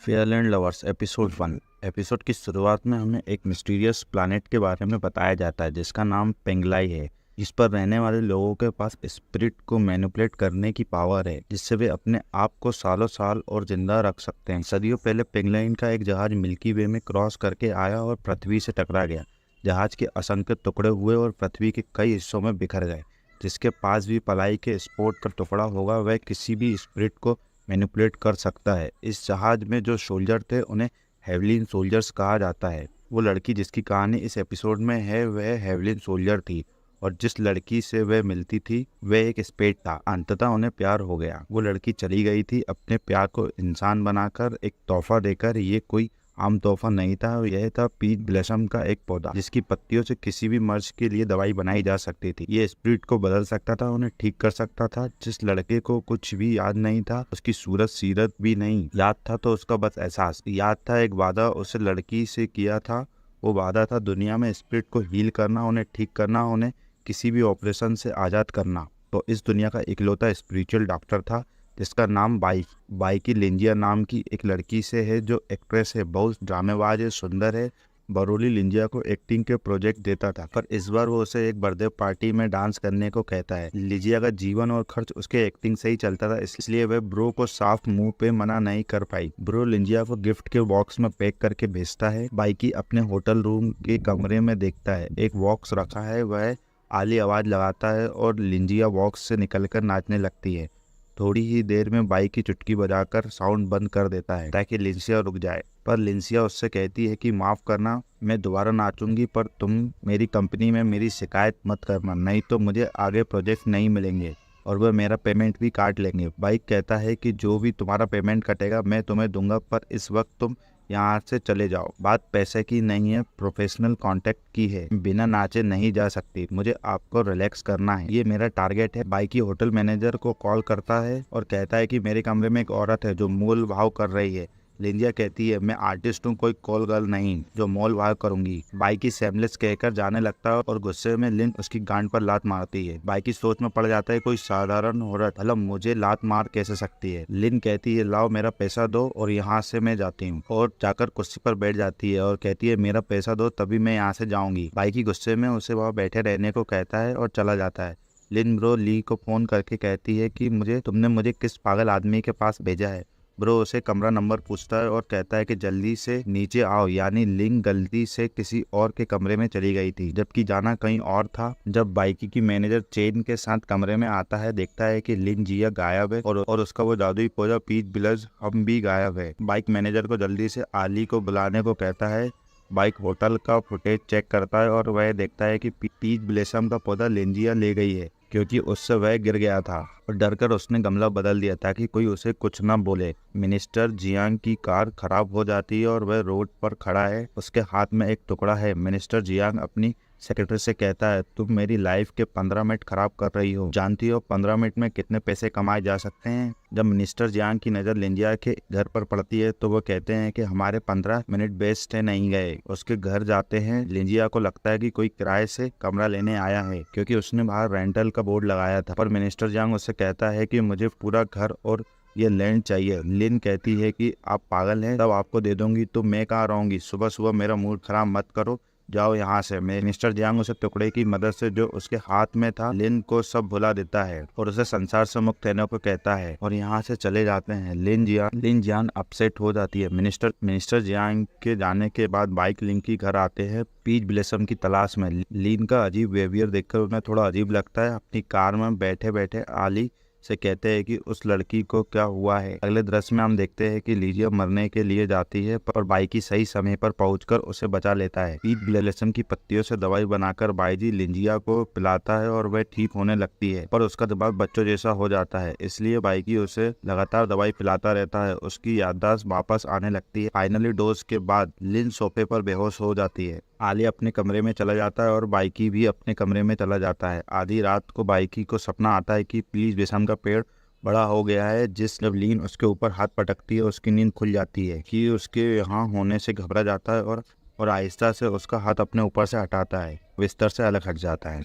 फेयरलैंड lovers episode 1। Episode की शुरुआत में हमें एक मिस्टीरियस प्लैनेट के बारे में बताया जाता है जिसका नाम पेंगलाई है। इस पर रहने वाले लोगों के पास स्पिरिट को मैनिपुलेट करने की पावर है जिससे वे अपने आप को सालों साल और जिंदा रख सकते हैं। सदियों पहले पेंगलाइन का एक जहाज मिल्की वे में क्रॉस करके आया और पृथ्वी से टकरा गया। जहाज के असंख्य टुकड़े हुए और पृथ्वी के कई हिस्सों में बिखर गए। जिसके पास भी पलाई के स्पोर्ट का टुकड़ा होगा वह किसी भी स्पिरिट को मैनिपुलेट कर सकता है। इस जहाज में जो सोल्जर थे उन्हें हेवलिन सोल्जर्स कहा जाता है। वो लड़की जिसकी कहानी इस एपिसोड में है वह हेवलिन सोल्जर थी और जिस लड़की से वह मिलती थी वह एक स्पेड था। अंततः उन्हें प्यार हो गया। वो लड़की चली गई थी अपने प्यार को इंसान बनाकर, एक तोहफा देकर। ये कोई आम तोहफा नहीं था, यह था पीच ब्लॉसम का एक पौधा जिसकी पत्तियों से किसी भी मर्ज के लिए दवाई बनाई जा सकती थी। ये स्पिरिट को बदल सकता था, उन्हें ठीक कर सकता था। जिस लड़के को कुछ भी याद नहीं था, उसकी सूरत सीरत भी नहीं याद था, तो उसका बस एहसास याद था। एक वादा उसे लड़की से किया था। वो वादा था दुनिया में स्पिरिट को हील करना, उन्हें ठीक करना, उन्हें किसी भी ऑपरेशन से आज़ाद करना। तो इस दुनिया का इकलौता स्पिरिचुअल डॉक्टर था जिसका नाम बाइकी लिंजिया नाम की एक लड़की से है जो एक्ट्रेस है, बहुत ड्रामेबाज है, सुंदर है। बरोली लिंजिया को एक्टिंग के प्रोजेक्ट देता था, पर इस बार वो उसे एक बर्थडे पार्टी में डांस करने को कहता है। लिंजिया का जीवन और खर्च उसके एक्टिंग से ही चलता था, इसलिए वह ब्रो को साफ मुंह पे मना नहीं कर पाई। ब्रो लिंजिया को गिफ्ट के बॉक्स में पैक करके भेजता है। बाइकी अपने होटल रूम के कमरे में देखता है, एक बॉक्स रखा है। वह आली आवाज लगाता है और लिंजिया बॉक्स से निकलकर नाचने लगती है। थोड़ी ही देर में बाइक की चुटकी बजाकर साउंड बंद कर देता है ताकि लिंसिया रुक जाए, पर लिंसिया उससे कहती है कि माफ़ करना, मैं दोबारा नाचूंगी, पर तुम मेरी कंपनी में मेरी शिकायत मत करना, नहीं तो मुझे आगे प्रोजेक्ट नहीं मिलेंगे और वह मेरा पेमेंट भी काट लेंगे। बाइक कहता है कि जो भी तुम्हारा पेमेंट कटेगा मैं तुम्हें दूंगा, पर इस वक्त तुम यहाँ से चले जाओ। बात पैसे की नहीं है, प्रोफेशनल कांटेक्ट की है। बिना नाचे नहीं जा सकती, मुझे आपको रिलैक्स करना है, ये मेरा टारगेट है। बाइकी होटल मैनेजर को कॉल करता है और कहता है कि मेरे कमरे में एक औरत है जो मोल भाव कर रही है। लिंजिया कहती है मैं आर्टिस्ट हूँ, कोई कॉल गर्ल नहीं जो मोल भाव करूंगी। बाइकी सेमलेस कहकर जाने लगता है और गुस्से में लिन उसकी गांड पर लात मारती है। बाइकी सोच में पड़ जाता है कोई साधारण औरत भला मुझे लात मार कैसे सकती है। लिन कहती है लाओ मेरा पैसा दो और यहाँ से मैं जाती हूँ, और जाकर कुर्सी पर बैठ जाती है और कहती है मेरा पैसा दो तभी मैं यहाँ से जाऊंगी। बाइकी गुस्से में उसे वहाँ बैठे रहने को कहता है और चला जाता है। लिन ब्रो ली को फोन करके कहती है कि तुमने मुझे किस पागल आदमी के पास भेजा है। ब्रो उसे कमरा नंबर पूछता है और कहता है कि जल्दी से नीचे आओ, यानी लिंग गलती से किसी और के कमरे में चली गई थी जबकि जाना कहीं और था। जब बाइकी की मैनेजर चेन के साथ कमरे में आता है, देखता है कि लिन जिया गायब है और उसका वो जादुई पौधा पीच ब्लज हम भी गायब है। बाइक मैनेजर को जल्दी से आली को बुलाने को कहता है। बाइक होटल का फुटेज चेक करता है और वह देखता है कि पीच ब्लेसम का पौधा लिंजिया ले गई है क्योंकि उससे वह गिर गया था और डरकर उसने गमला बदल दिया ताकि कोई उसे कुछ न बोले। मिनिस्टर जियांग की कार खराब हो जाती है और वह रोड पर खड़ा है, उसके हाथ में एक टुकड़ा है। मिनिस्टर जियांग अपनी सेक्रेटरी से कहता है तुम मेरी लाइफ के 15 मिनट खराब कर रही हो, जानती हो 15 मिनट में कितने पैसे कमाए जा सकते हैं। जब मिनिस्टर जियांग की नज़र लिंजिया के घर पर पड़ती है तो वो कहते हैं कि हमारे 15 मिनट बेस्ट नहीं गए। उसके घर जाते हैं। लिंजिया को लगता है कि कोई किराए से कमरा लेने आया है क्योंकि उसने बाहर रेंटल का बोर्ड लगाया था, पर मिनिस्टर जियांग उससे कहता है कि मुझे पूरा घर और ये लैंड चाहिए। लिन कहती है कि आप पागल हैं, तब आपको दे दूंगी, तो मैं कहाँ रहूंगी, सुबह सुबह मेरा मूड खराब मत करो, जाओ यहाँ से। मिनिस्टर जियांग उसे टुकड़े की मदद से जो उसके हाथ में था लिन को सब भुला देता है और उसे संसार से मुक्त रहने को कहता है और यहाँ से चले जाते हैं। लिन जियांग अपसेट हो जाती है। मिनिस्टर जियांग के जाने के बाद बाइक लिन की घर आते हैं पीच ब्लेसम की तलाश में। लिन का अजीब बिहेवियर देखकर उन्हें थोड़ा अजीब लगता है। अपनी कार में बैठे बैठे आली से कहते हैं कि उस लड़की को क्या हुआ है। अगले दृश्य में हम देखते हैं कि लिजिया मरने के लिए जाती है पर बाइकी सही समय पर पहुंचकर उसे बचा लेता है। पीच ब्लेसम की पत्तियों से दवाई बनाकर बाईजी लिंजिया को पिलाता है और वह ठीक होने लगती है, पर उसका दिमाग बच्चों जैसा हो जाता है, इसलिए बाइकी उसे लगातार दवाई पिलाता रहता है। उसकी याददाश्त वापस आने लगती है। फाइनली डोज के बाद लिन सोफे पर बेहोश हो जाती है। आली अपने कमरे में चला जाता है और बाइकी भी अपने कमरे में चला जाता है। आधी रात को बाइकी को सपना आता है कि पीच ब्लेसम का पेड़ बड़ा हो गया है। जब लीन उसके ऊपर हाथ पटकती है उसकी नींद खुल जाती है कि उसके यहाँ होने से घबरा जाता है और आहिस्ता से उसका हाथ अपने ऊपर से हटाता है, बिस्तर से अलग हट जाता है।